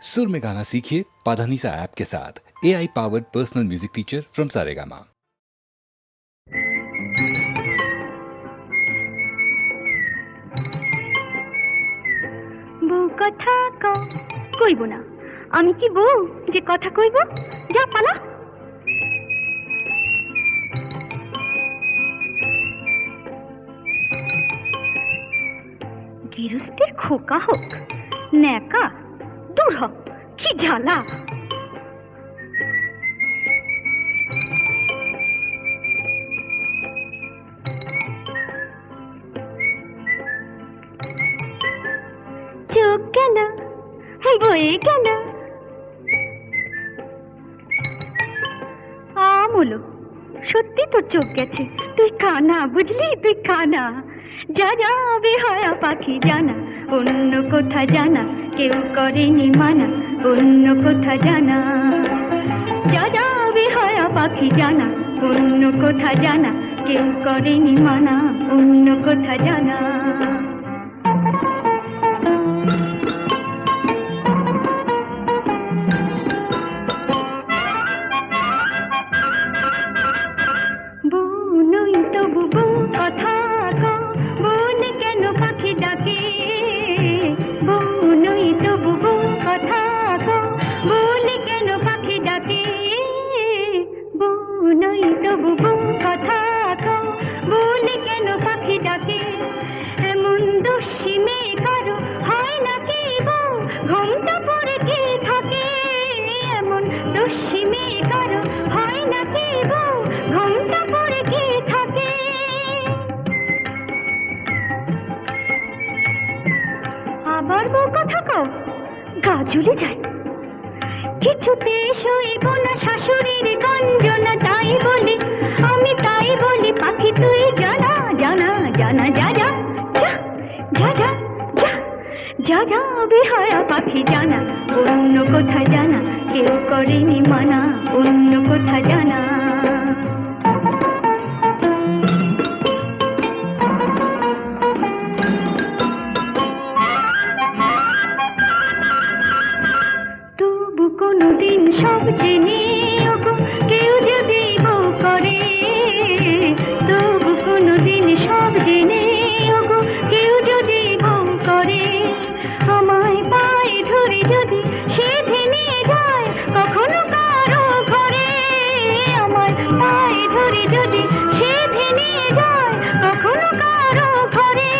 सुर में गाना सीखिए पाधानीसा ऐप के साथ। AI powered personal music teacher from Saregama. বউ কথা কইব না। আমি কি বউ যে কথা কইব? যা পালা। গৃহস্থের খোকা হোক ন্যাকা, দূর হ, কি জ্বালা। চোখ গেল বয়ে গেল আমলো, সত্যি তোর চোখ গেছে। তুই কানা, বুঝলি? তুই কানা। যা যা বেহায়া পাখি জানা, অন্য কোথা জানা কেউ করেনি মানা, অন্য কোথা জানা। যা যা বেহায়া পাখি জানা, অন্য কোথা জানা কেউ করেনি মানা, অন্য কোথা জানা। ঝুলে যায় কিছুতে সইব না শাশুড়ির গঞ্জনা, তাই বলি আমি, তাই বলি পাখি তুই জানা জানা জানা। যা যা যা যা যা যা যা যা বেহায়া পাখি জানা, অন্য কোথা জানা কেউ করেনি মানা, অন্য কোথা জানা। কোনদিন সব জেনে কেউ যদি বউ করে, তবু কোনদিন সব জেনে কেউ যদি বউ করে, আমায় পায়ে ধরে যদি সে ভেঙে যায় কখনো কারো ঘরে, আমায় পায়ে ধরে যদি সে ভেঙে যায় কখনো কারো ঘরে।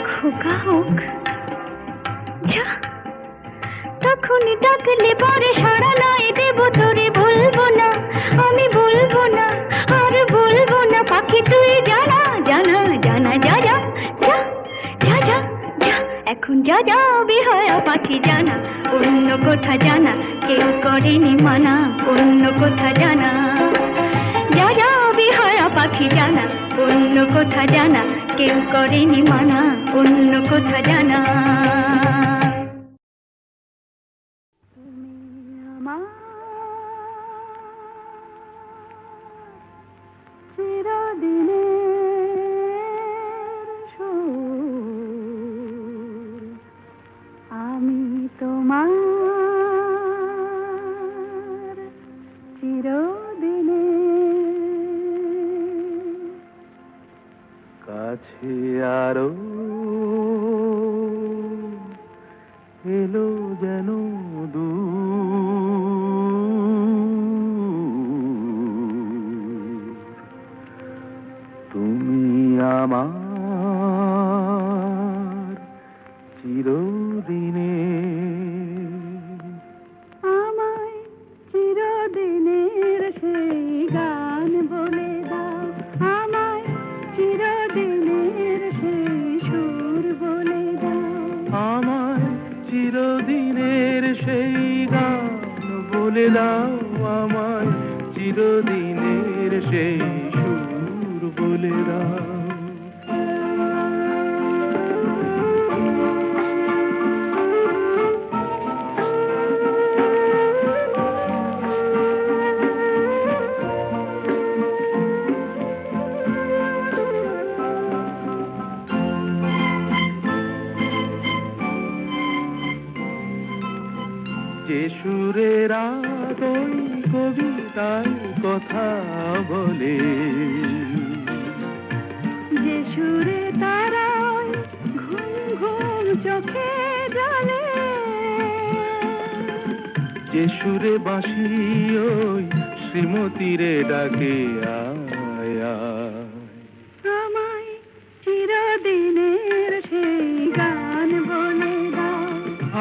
খোকা হোক যা, তখন ডাকলে পরে সাড়া নাই দেব তোরে, বলবো না আমি, বলবো না আর বলবো না পাখি তুই জানা জানা জানা। যা যা যা যা যা যা এখন যা যা বেহায়া পাখি জানা, অন্য কোথা জানা কেউ করেনি মানা, অন্য কোথা জানা। যা যা বেহায়া পাখি জানা, অন্য কোথা জানা কেউ করেনি মানা, অন্য কোথা জানা। আমি তোমার চিরদিনে কাছে আরো এলো যেন তুমি আমার চিরদিনে, আমায় চিরদিনের সেই গান বলে দাও, আমায় চিরদিনের সেই সুর বলে দাও, আমায় চিরদিনের সেই গান বলে দাও, আমায় চিরদিনের সেই সুর বলে দাও। সুরে রাত ওই কবিতায় কথা বলে, যে সুরে তারায় ঘুম ঘুম চোখে জলে, যে সুরে বাঁশি ওই শ্রীমতীরে ডাকে আয় আয়। আমায় চিরদিনের সেই গান বলে দাও,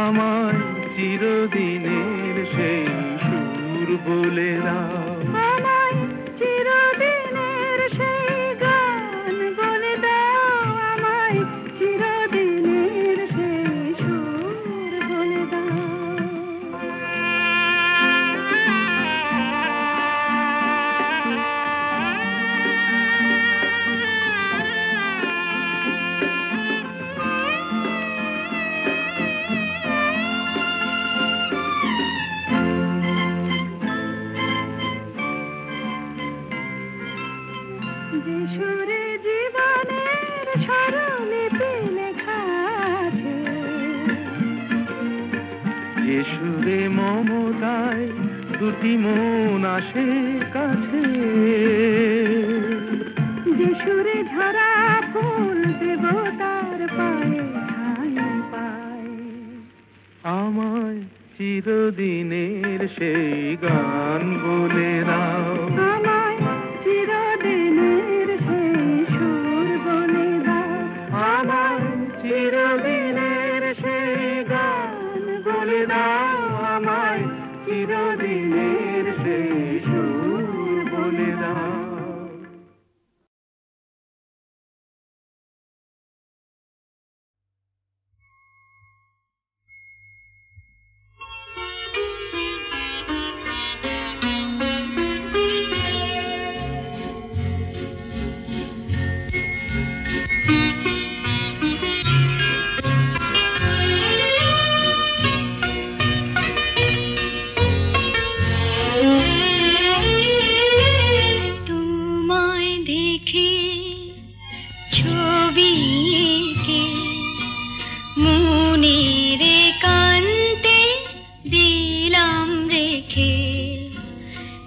আমায় চিরদিনের সেই সুর বলে দাও, আমায় চিরদিনের সেই গান বলে দাও, আমায় চিরদিনের সেই সুর বলে দাও। যে সুরে জীবনের স্বরলিপি লেখা আছে, যে সুরে মমতায় দুটি মন আসে কাছে, যে সুরে ঝরা ফুল দেবতার পায়ে ঠাঁই পায়, আমায় চিরদিনের সেই গান বলে দাও, আমায় চিরদিনের সেই সুর বলে দাও, আমায় চিরদিনের সেই গান বলে দাও, আমায় চিরদিনের সেই সুর বলে দাও। তোমায় দেখে ছবি এঁকে মনের একান্তে দিলাম রেখে,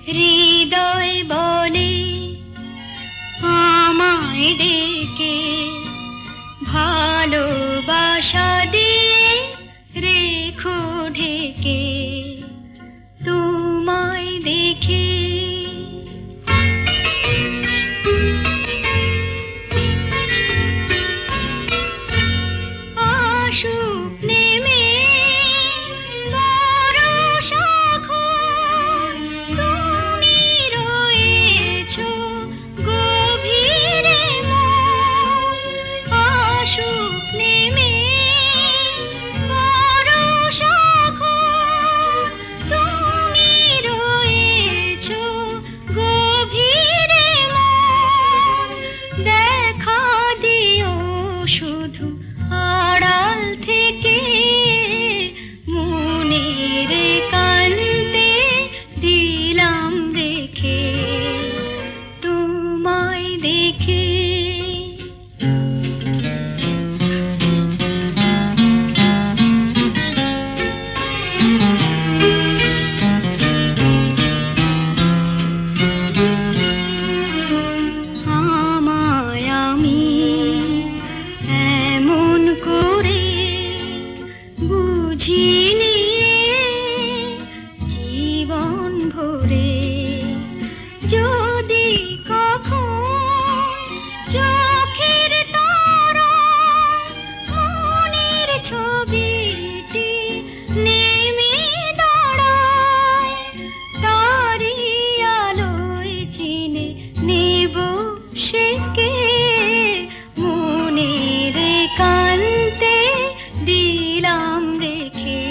হৃদয় বলে আমায় ডেকে, ভালোবাসা দিয়ে রেখো ঢেকে, তোমায় দেখে। আসুক নেমে বরষা খোল, তুমি রয়েছো গভীরে মন। আসুক নেমে বরষা খোল, তুমি রয়েছো গভীরে মন। দেখা দিও শুধু আড়াল থেকে, মনের একান্তে দিলাম রেখে, তোমায় দেখে। আমায় আমি এমন করে বুঝিনি জীবন ভরে, যদি কখন চোখের তারায় মনের ছবিটি নেমে দাঁড়ায়, তারি আলোয় চিনে নেব সেকে, মনের একান্তে দিলাম রেখে,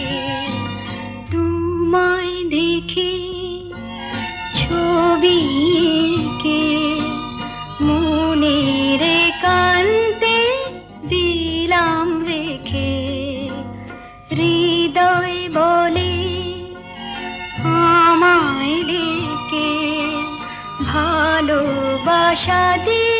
তোমায় দেখে ছবি এঁকে মনের একান্তে দিলাম রেখে, হৃদয় বলে আমায় ডেকে, ভালোবাসা দিয়ে